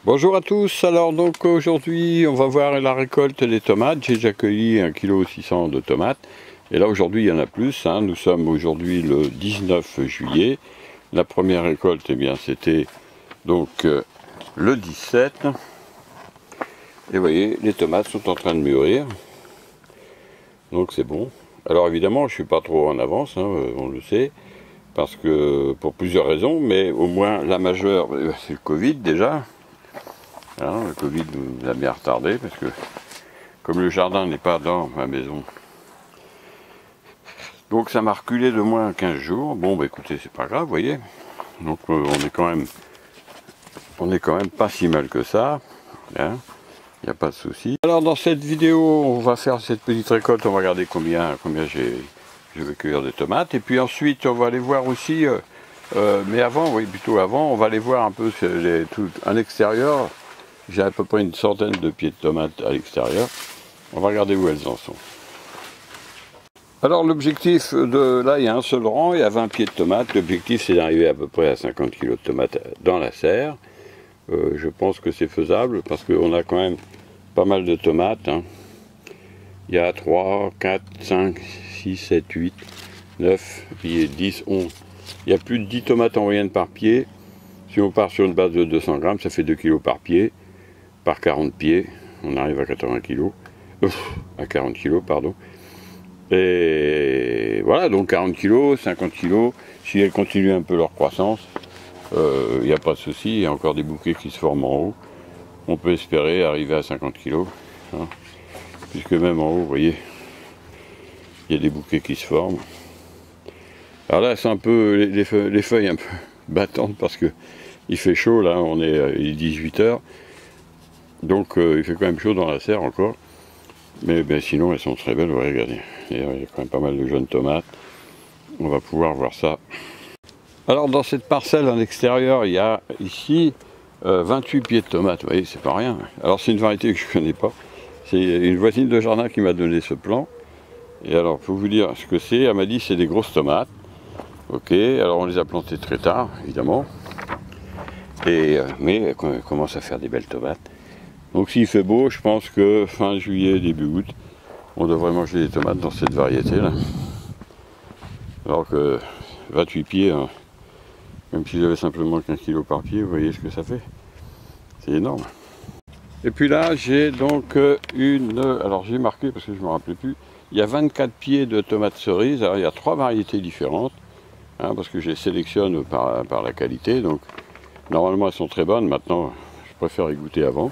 Bonjour à tous, alors donc aujourd'hui on va voir la récolte des tomates. J'ai déjà cueilli 1,6 kg de tomates et là aujourd'hui il y en a plus, hein. Nous sommes aujourd'hui le 19 juillet. La première récolte, eh bien c'était donc le 17. Et vous voyez, les tomates sont en train de mûrir, donc c'est bon. Alors évidemment je ne suis pas trop en avance, hein, on le sait, parce que pour plusieurs raisons, mais au moins la majeure c'est le Covid déjà. Alors, le Covid nous a bien retardé parce que comme le jardin n'est pas dans ma maison, donc ça m'a reculé de moins 15 jours. Bon bah écoutez, c'est pas grave, vous voyez. Donc on est quand même pas si mal que ça, hein. Il n'y a pas de souci. Alors dans cette vidéo, on va faire cette petite récolte, on va regarder combien je vais cueillir des tomates. Et puis ensuite on va aller voir aussi, mais avant, oui plutôt avant, on va aller voir un peu tout à l'extérieur. J'ai à peu près une centaine de pieds de tomates à l'extérieur. On va regarder où elles en sont. Alors l'objectif de là, il y a un seul rang, il y a 20 pieds de tomates. L'objectif c'est d'arriver à peu près à 50 kg de tomates dans la serre. Je pense que c'est faisable parce qu'on a quand même pas mal de tomates, hein. Il y a 3, 4, 5, 6, 7, 8, 9, 10, 11. Il y a plus de 10 tomates en moyenne par pied. Si on part sur une base de 200 grammes, ça fait 2 kg par pied. Par 40 pieds, on arrive à 80 kg. À 40 kg, pardon. Et voilà, donc 40 kg, 50 kg. Si elles continuent un peu leur croissance, il n'y a pas de souci. Il y a encore des bouquets qui se forment en haut. On peut espérer arriver à 50 kg. Hein, puisque même en haut, vous voyez, il y a des bouquets qui se forment. Alors là, c'est un peu les feuilles un peu battantes parce que il fait chaud. Là, il est 18 h. Donc il fait quand même chaud dans la serre encore. Mais ben, sinon elles sont très belles, ouais, regardez. Il y a quand même pas mal de jeunes tomates. On va pouvoir voir ça. Alors dans cette parcelle en extérieur, il y a ici 28 pieds de tomates. Vous voyez, c'est pas rien. Alors c'est une variété que je ne connais pas. C'est une voisine de jardin qui m'a donné ce plan. Et alors pour vous dire ce que c'est, elle m'a dit c'est des grosses tomates. Ok, alors on les a plantées très tard, évidemment. Mais elles commencent à faire des belles tomates. Donc s'il fait beau, je pense que fin juillet, début août, on devrait manger des tomates dans cette variété-là. Alors que 28 pieds, hein, même si j'avais simplement 15 kg par pied, vous voyez ce que ça fait. C'est énorme. Et puis là, j'ai donc alors j'ai marqué, parce que je ne me rappelais plus, il y a 24 pieds de tomates cerises. Alors il y a 3 variétés différentes, hein, parce que je les sélectionne par la qualité. Donc normalement elles sont très bonnes, maintenant je préfère y goûter avant.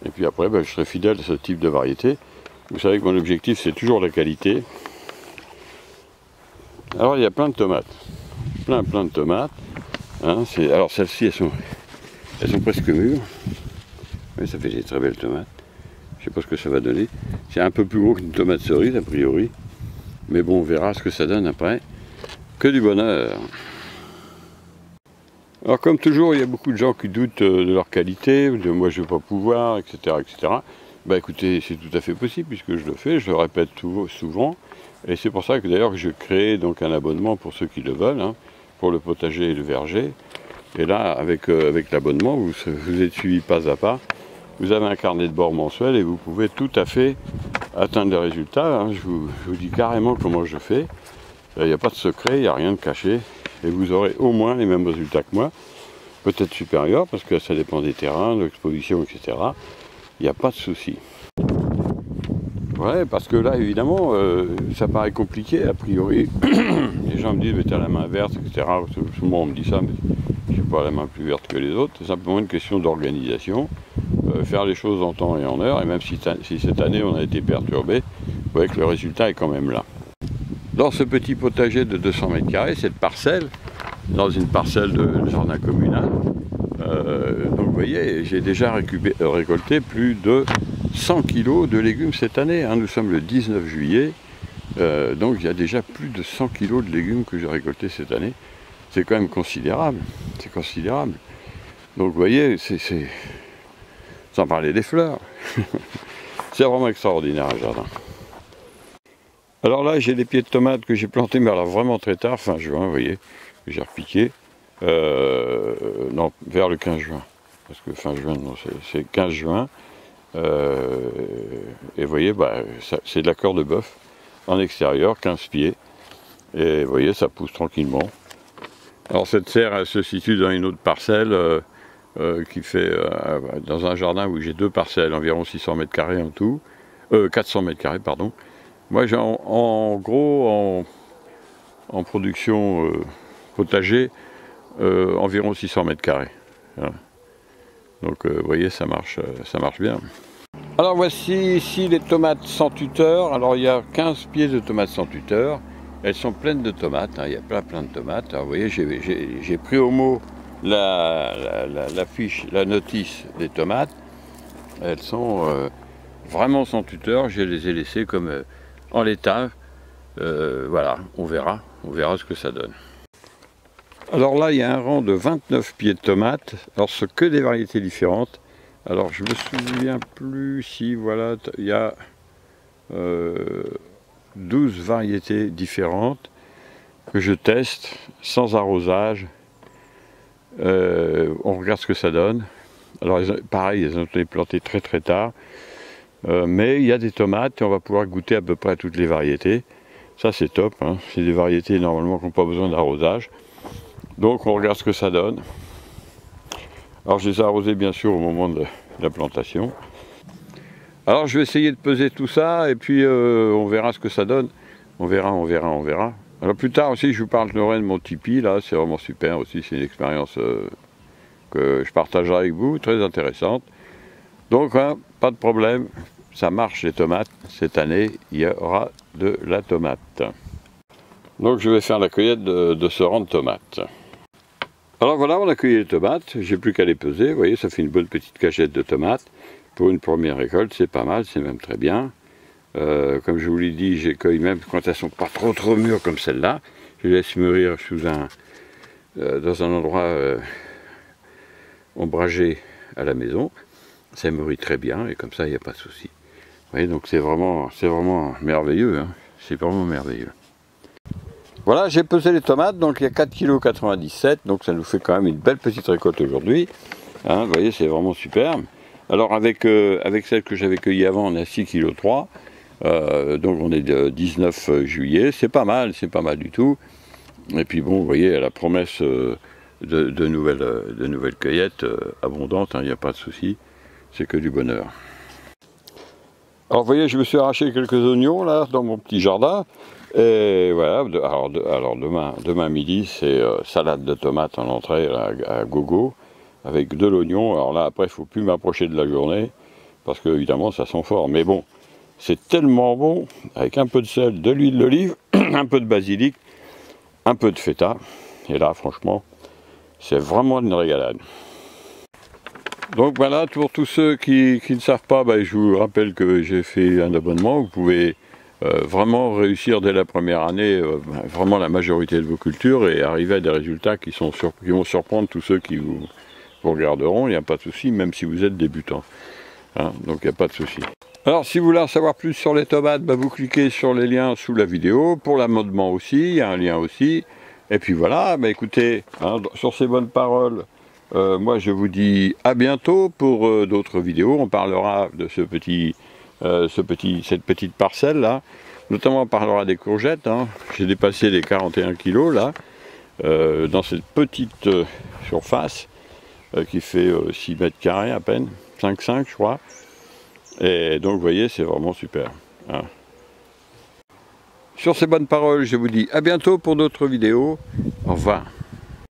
Et puis après, ben, je serai fidèle à ce type de variété. Vous savez que mon objectif, c'est toujours la qualité. Alors, il y a plein de tomates. Plein de tomates. Hein, alors, celles-ci, elles sont presque mûres. Oui, ça fait des très belles tomates. Je ne sais pas ce que ça va donner. C'est un peu plus gros qu'une tomate cerise, a priori. Mais bon, on verra ce que ça donne après. Que du bonheur. Alors comme toujours, il y a beaucoup de gens qui doutent de leur qualité, de moi je ne vais pas pouvoir, etc. etc. Bah écoutez, c'est tout à fait possible puisque je le fais, je le répète souvent. Et c'est pour ça que d'ailleurs je crée donc un abonnement pour ceux qui le veulent, hein, pour le potager et le verger. Et là, avec l'abonnement, vous êtes suivi pas à pas. Vous avez un carnet de bord mensuel et vous pouvez tout à fait atteindre les résultats, hein. Je vous dis carrément comment je fais. Il n'y a pas de secret, il n'y a rien de caché. Et vous aurez au moins les mêmes résultats que moi, peut-être supérieurs, parce que ça dépend des terrains, de l'exposition, etc. Il n'y a pas de souci. Ouais, parce que là, évidemment, ça paraît compliqué, a priori. Les gens me disent, mais t'as la main verte, etc. Souvent, on me dit ça, mais je n'ai pas la main plus verte que les autres. C'est simplement une question d'organisation. Faire les choses en temps et en heure, et même si cette année, on a été perturbé, vous voyez que le résultat est quand même là. Dans ce petit potager de 200 mètres carrés, cette parcelle, dans une parcelle de jardin communal, donc vous voyez, j'ai déjà récolté plus de 100 kg de légumes cette année, hein. Nous sommes le 19 juillet, donc il y a déjà plus de 100 kg de légumes que j'ai récoltés cette année. C'est quand même considérable, c'est considérable. Donc vous voyez, sans parler des fleurs, c'est vraiment extraordinaire un jardin. Alors là, j'ai des pieds de tomates que j'ai plantés, mais alors vraiment très tard, fin juin, vous voyez, que j'ai repiqué, non, vers le 15 juin. parce que fin juin, non, c'est 15 juin. Et vous voyez, bah, c'est de la corde de bœuf en extérieur, 15 pieds. Et vous voyez, ça pousse tranquillement. Alors cette serre, elle se situe dans une autre parcelle qui fait, dans un jardin où j'ai 2 parcelles, environ 600 mètres carrés en tout. 400 mètres carrés, pardon. Moi, j'ai en gros, en production potager, environ 600 mètres carrés. Voilà. Donc, vous voyez, ça marche bien. Alors, voici ici les tomates sans tuteur. Alors, il y a 15 pieds de tomates sans tuteur. Elles sont pleines de tomates, hein. Il y a plein de tomates. Alors, vous voyez, j'ai pris au mot la fiche, la notice des tomates. Elles sont vraiment sans tuteur. Je les ai laissées comme en l'état. Voilà, on verra ce que ça donne. Alors là, il y a un rang de 29 pieds de tomates. Alors, ce que des variétés différentes. Alors, je me souviens plus si, voilà, il y a 12 variétés différentes que je teste sans arrosage. On regarde ce que ça donne. Alors, pareil, elles ont été plantées très tard. Mais il y a des tomates et on va pouvoir goûter à peu près à toutes les variétés. Ça, c'est top, hein. C'est des variétés normalement qui n'ont pas besoin d'arrosage. Donc, on regarde ce que ça donne. Alors, je les ai arrosés bien sûr au moment de la plantation. Alors, je vais essayer de peser tout ça et puis on verra ce que ça donne. On verra. Alors, plus tard aussi, je vous parlerai de mon Tipeee. Là, c'est vraiment super aussi. C'est une expérience que je partagerai avec vous, très intéressante. Donc, hein, pas de problème. Ça marche les tomates. Cette année, il y aura de la tomate. Donc, je vais faire la cueillette de ce rang de tomates. Alors voilà, on a cueilli les tomates, j'ai plus qu'à les peser, vous voyez, ça fait une bonne petite cachette de tomates. Pour une première récolte, c'est pas mal, c'est même très bien. Comme je vous l'ai dit, j'ai cueilli même quand elles sont pas trop mûres comme celle-là. Je les laisse mûrir dans un endroit ombragé à la maison. Ça mûrit très bien et comme ça, il n'y a pas de souci. Vous voyez, donc c'est vraiment merveilleux, hein. C'est vraiment merveilleux. Voilà, j'ai pesé les tomates, donc il y a 4,97 kg, donc ça nous fait quand même une belle petite récolte aujourd'hui. Hein, vous voyez, c'est vraiment superbe. Alors avec celle que j'avais cueillie avant, on est à 6,3 kg. Donc on est le 19 juillet, c'est pas mal du tout. Et puis bon, vous voyez, elle a la promesse de nouvelles cueillettes abondantes, hein, il n'y a pas de souci, c'est que du bonheur. Alors vous voyez, je me suis arraché quelques oignons là dans mon petit jardin. Et voilà, alors demain midi, c'est salade de tomates en entrée à gogo, avec de l'oignon. Alors là, après, il ne faut plus m'approcher de la journée, parce que évidemment, ça sent fort. Mais bon, c'est tellement bon, avec un peu de sel, de l'huile d'olive, un peu de basilic, un peu de feta. Et là, franchement, c'est vraiment une régalade. Donc voilà, pour tous ceux qui ne savent pas, je vous rappelle que j'ai fait un abonnement. Vous pouvez vraiment réussir dès la première année vraiment la majorité de vos cultures et arriver à des résultats qui vont surprendre tous ceux qui vous regarderont. Il n'y a pas de souci, même si vous êtes débutant. Hein, donc il n'y a pas de souci. Alors si vous voulez en savoir plus sur les tomates, vous cliquez sur les liens sous la vidéo. Pour l'amendement aussi, il y a un lien aussi. Et puis voilà, écoutez, hein, sur ces bonnes paroles, moi je vous dis à bientôt pour d'autres vidéos. On parlera de cette petite parcelle là. Notamment on parlera des courgettes. Hein. J'ai dépassé les 41 kg là, dans cette petite surface qui fait 6 mètres carrés à peine, 5,5 je crois. Et donc vous voyez, c'est vraiment super. Hein. Sur ces bonnes paroles, je vous dis à bientôt pour d'autres vidéos. Au revoir.